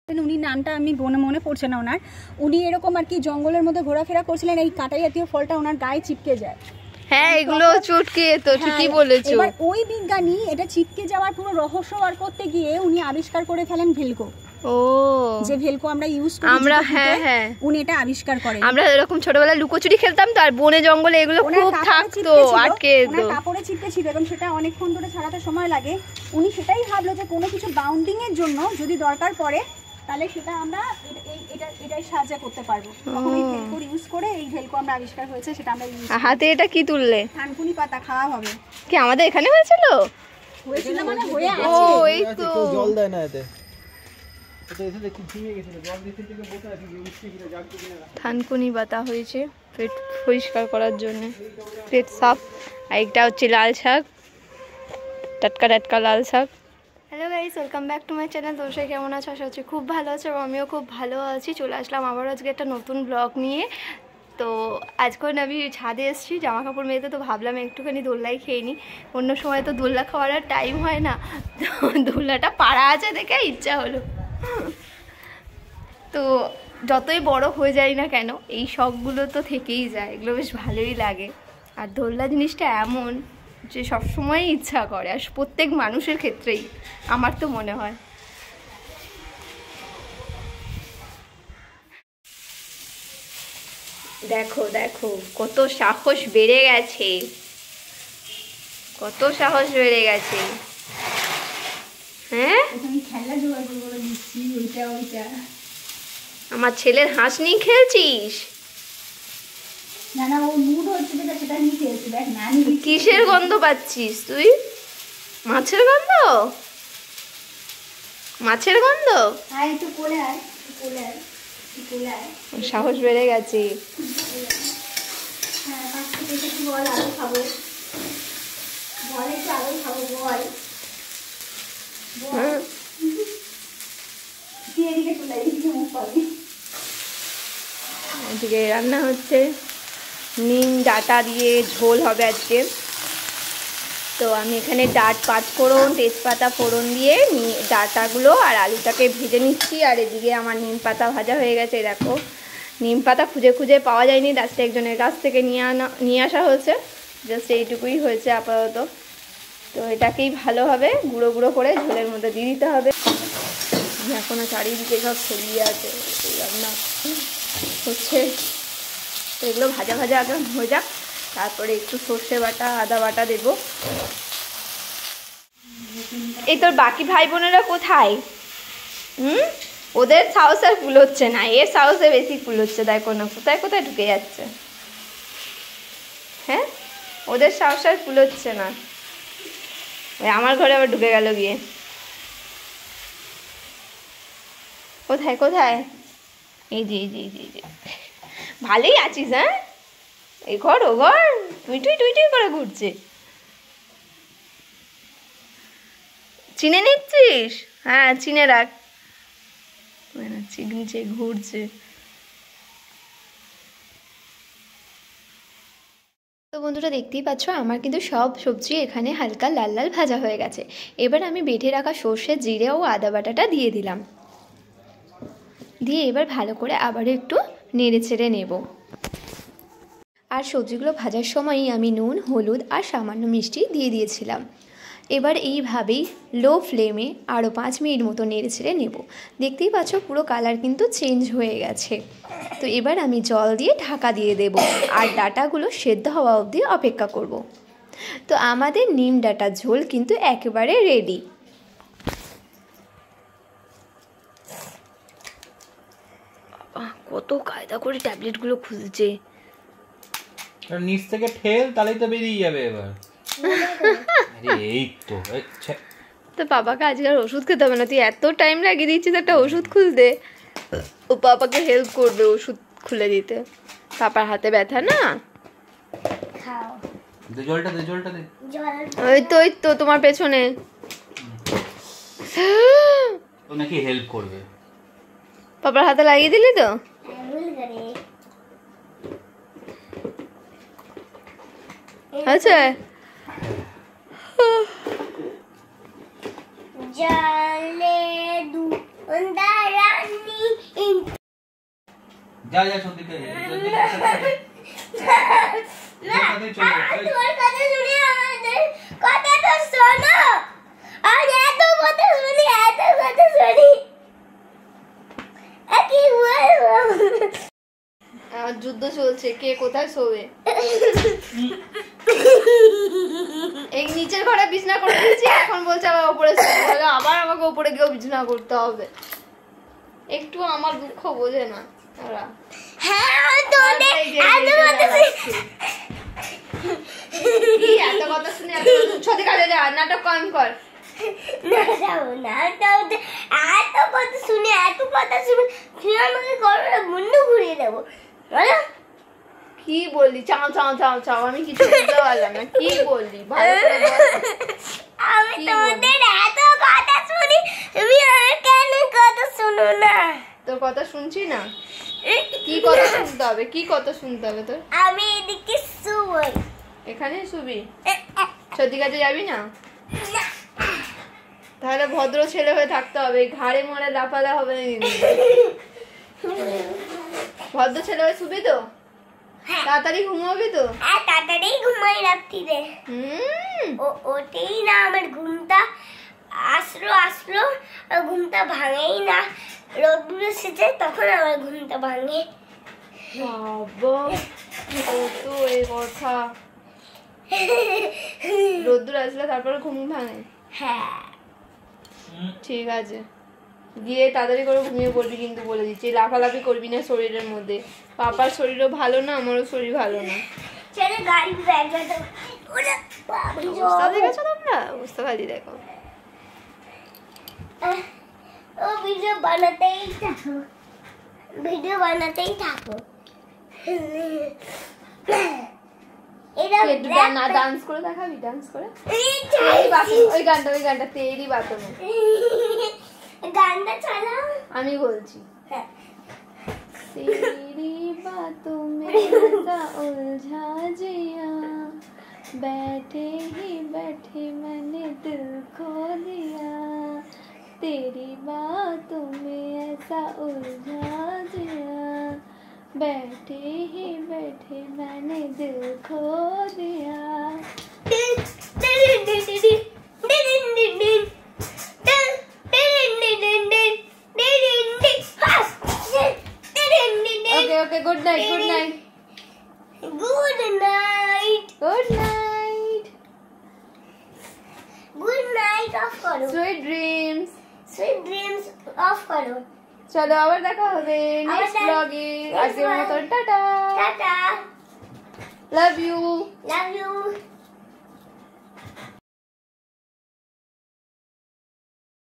উনি নামটা আমি মনে পড়ছে না ওনার। উনি এরকম আর কি জঙ্গলের মধ্যে ঘোরাফেরা করছিলেন, এই কাঁটা জাতীয় ফলটা ওনার গায়ে চিপকে যায়। হ্যাঁ, এগুলো চটকে তো ঠিকই বলেছো। এবার ওই বিজ্ঞানী এটা চিপকে যাওয়ার পুরো রহস্য বার করতে গিয়ে উনি আবিষ্কার করে ফেলেন ভেলকো। ও, যে ভেলকো আমরা ইউজ করি আমরা, হ্যাঁ হ্যাঁ, উনি এটা আবিষ্কার করেন। আমরা এরকম ছোটবেলায় লুকোচুরি খেলতাম তো, আর বনে জঙ্গলে এগুলো খুব থাকতো, আটকে যেত। কাপড়ে চিপকে ছিল এবং সেটা অনেকক্ষণ ধরে ছাড়াতে সময় লাগে। উনি সেটাই ভাবলো যে কোনো কিছু বাউন্ডিং এর জন্য যদি দরকার পড়ে তাহলে সেটা আমরা এটাই সাহায্য করতে পারবো। তখন এই ভেলকো ইউজ করে এই ভেলকো আমরা আবিষ্কার হয়েছে, সেটা আমরা ইউজ। হাতে এটা কি তুললে? থানকুনি পাতা খাওয়া হবে। কি আমাদের এখানে হয়েছিল? হয়েছিল মানে হয়ে আছে। ও, এই তো জল দেয় না এতে। থানকুনি পাতা হয়েছে পেট পরিষ্কার করার জন্য, পেট সাফ। আর একটা হচ্ছে লাল শাক, টাটকা টাটকা লাল শাক। Hello guys, welcome back to my channel. তোমরা সবাই কেমন আছো? আশা করছি খুব ভালো আছো, এবং আমিও খুব ভালো আছি। চলে আসলাম আবার আজকে একটা নতুন ব্লগ নিয়ে। তো আজকে আমি ছাদে এসেছি জামা কাপড় মেয়েতে, তো ভাবলাম একটুখানি দোল্লাই খেয়ে নিই। অন্য সময় তো দোল্লা খাওয়ার আর টাইম হয় না, তো দোল্লাটা পাড়া আছে দেখে ইচ্ছা হলো। তো যতই বড় হয়ে যায় না কেন, এই শখগুলো তো থেকেই যায়, এগুলো বেশ ভালোই লাগে। আর দোল্লা জিনিসটা এমন যে সবসময়ই ইচ্ছা করে, আর প্রত্যেক মানুষের ক্ষেত্রেই আমার তো মনে হয়। দেখো দেখো কত সাহস বেড়ে গেছে, কত সাহস বেড়ে গেছে। হ্যাঁ, খেলা জোগাড় করে দিচ্ছি, ওইটা আমার ছেলের হাঁস নিয়ে খেলছিস? না না, ও মুড হচ্ছে যেটা সেটা নিয়ে খেলছি। দেখ না, কিসের গন্ধ পাচ্ছিস তুই? মাছের গন্ধ? মাছের গন্ধ? আয় একটু কোলে আয়, কোলে আয়, কোলে আয়। সাহস বেড়ে গেছে। হ্যাঁ, পাঁচ থেকে একটু বল, আলু খাবো, বল একটু আলু খাবো, বল তুই এদিকে চলে, এদিকে মুখ পাবি। আজকে রান্না হচ্ছে নিম ডাঁটা দিয়ে ঝোল হবে আজকে। তো আমি এখানে ডাঁট 5 ফোড়ন, তেজপাতা ফোড়ন দিয়ে ডাঁটাগুলো আর আলুটাকে ভেজে নিচ্ছি। আর এদিকে আমার নিম পাতা ভাজা হয়ে গেছে। দেখো, নিম পাতা খুঁজে খুঁজে পাওয়া যায়নি, লাস্টে একজনের কাছ থেকে নিয়ে আসা হয়েছে। জাস্ট এইটুকুই হয়েছে আপাতত। তো এটাকেই ভালোভাবে গুঁড়ো গুঁড়ো করে ঝোলের মধ্যে দিয়ে দিতে হবে। এখনও চারিদিকে সব ছড়িয়ে আছে, রান্না হচ্ছে। তো এগুলো ভাজা ভাজা আগে হয়ে যাক, তারপরে একটু সর্ষে বাটা, আদা বাটা দেবো। এই তোর বাকি ভাই বোনেরা কোথায়? ওদের সাহস আর ফুল হচ্ছে না, এর সাহসে বেশি ফুল হচ্ছে। দেখো না কোথায় কোথায় ঢুকে যাচ্ছে। হ্যাঁ, ওদের সাহস আর ফুল হচ্ছে না। আমার ঘরে আবার ঢুকে গেল গিয়ে। কোথায় কোথায়? এই যে এই যে এই যে এই যে, ভালোই আছিস? হ্যাঁ, এই ঘর ও ঘর টুই টুই টুই টুই করে ঘুরছে। চিনে নিচ্ছিস? হ্যাঁ, চিনে রাখ। নিচে ঘুরছে। তো বন্ধুরা, দেখতেই পাচ্ছ আমার কিন্তু সব সবজি এখানে হালকা লাল লাল ভাজা হয়ে গেছে। এবার আমি বেটে রাখা সর্ষে, জিরে ও আদা বাটাটা দিয়ে দিলাম। দিয়ে এবার ভালো করে আবারও একটু নেড়ে চেড়ে নেব। আর সবজিগুলো ভাজার সময়ই আমি নুন, হলুদ আর সামান্য মিষ্টি দিয়ে দিয়েছিলাম। এবার এইভাবেই লো ফ্লেমে আরও 5 মিনিট মতো নেড়ে ছেড়ে নেব। দেখতেই পাচ্ছ পুরো কালার কিন্তু চেঞ্জ হয়ে গেছে। তো এবার আমি জল দিয়ে ঢাকা দিয়ে দেব, আর ডাঁটাগুলো সেদ্ধ হওয়া অবধি অপেক্ষা করব। তো আমাদের নিম ডাঁটা ঝোল কিন্তু একেবারে রেডি। কত কায়দা করে ট্যাবলেটগুলো খুঁজছে। নিচ থেকে ঠেল, তাহলেই তো বেরিয়ে যাবে এবার। এই তো তো বাবাকে আজকে আর ওষুধ খেতে হবে না, তুই এত টাইম লাগিয়ে দিচ্ছিস একটা ওষুধ খুলতে। ও বাবাকে হেল্প করবে ওষুধ খুলে দিতে, পাপার হাতে ব্যথা না। দে জলটা, দে জলটা দে। ওই তো তোমার পেছনে। ও নাকি হেল্প করবে। পাপার হাতে লাগিয়ে দিলি তো? আচ্ছা, জলে যা যা সত্যি না তোর কথা শুনে আমাদের কথাটা শোনো আর এত কথা শুনি কি যুদ্ধ চলছে, কে কোথায় শোবে। এই নিচের ঘরে বিছনা করে দিয়েছি, এখন বলছে আবার উপরে শোবে, আবার আমাকে উপরে গিয়েও বিছনা করতে হবে। একটু আমার দুঃখ বোঝে না ওরা। হ্যাঁ তোদের এত কথা শুনে ছদি কাজে যা, নাটক কম কর। এত কথা শুনে তুই আমাকে গরমে মুন্ডু ঘুরিয়ে দেবো। কি বললি? চাও চাও চাও চাও, আমি কিছু বুঝতে পারলাম না। কি বললি? ভালো করে বল। আমি তোদের এত কথা শুনি, তুমি আমার কেন কথা শুনো না? তোর কথা শুনছি না। কি কথা শুনতে হবে? কি কথা শুনতে হবে তোর? আমি এদিকে শুই। এখানে শুবি? সত্যি কাজে যাবি না? তাহলে ভদ্র ছেলে হয়ে থাকতে হবে, ঘাড়ে মরে লাফালা হবে না কিন্তু। ভদ্র ছেলে হয়ে শুবি তো? তাড়াতাড়ি ঘুমাবি তো? হ্যাঁ তাড়াতাড়ি ঘুমাই রাত্রিরে। ওঠেই না আমার ঘুমটা, আসলো আর ঘুমটা ভাঙেই না। রোদ্দুর এসেছে তখন আমার ঘুমটা ভাঙে। বাবা তো এই কথা। রোদ্দুর আসলে তারপরে ঘুম ভাঙে? হ্যাঁ ঠিক আছে, গিয়ে তাড়াতাড়ি করে ঘুমিয়ে পড়বি কিন্তু, বলে দিচ্ছি। লাফালাফি করবি না শরীরের মধ্যে। পাপার শরীরও ভালো না, আমারও শরীর ভালো না। চলে গাড়ি ব্যাগটা অবস্থা দেখেছো তোমরা? অবস্থা খালি দেখো। ও ভিডিও বানাতেই থাকো। এটা একটু না ডান্স করে দেখাবি? ডান্স করে ওই গানটা তেরি বাতমে। গানটা চালাও। আমি বলছি হ্যাঁ। तेरी बातों में सा उलझा जिया, बैठे ही बैठे मैंने दिल खो दिया, तेरी बातों में ऐसा उलझा जिया, बैठे ही बैठे मैंने दिल खो दिया। Okay, good night, good night. Good night. Good night. Good night off करो. Sweet dreams. Sweet dreams off करो. চলো আবার দেখা হবে নেক্সট ব্লগে। আজকের মতো tata. Tata. Love you. Love you.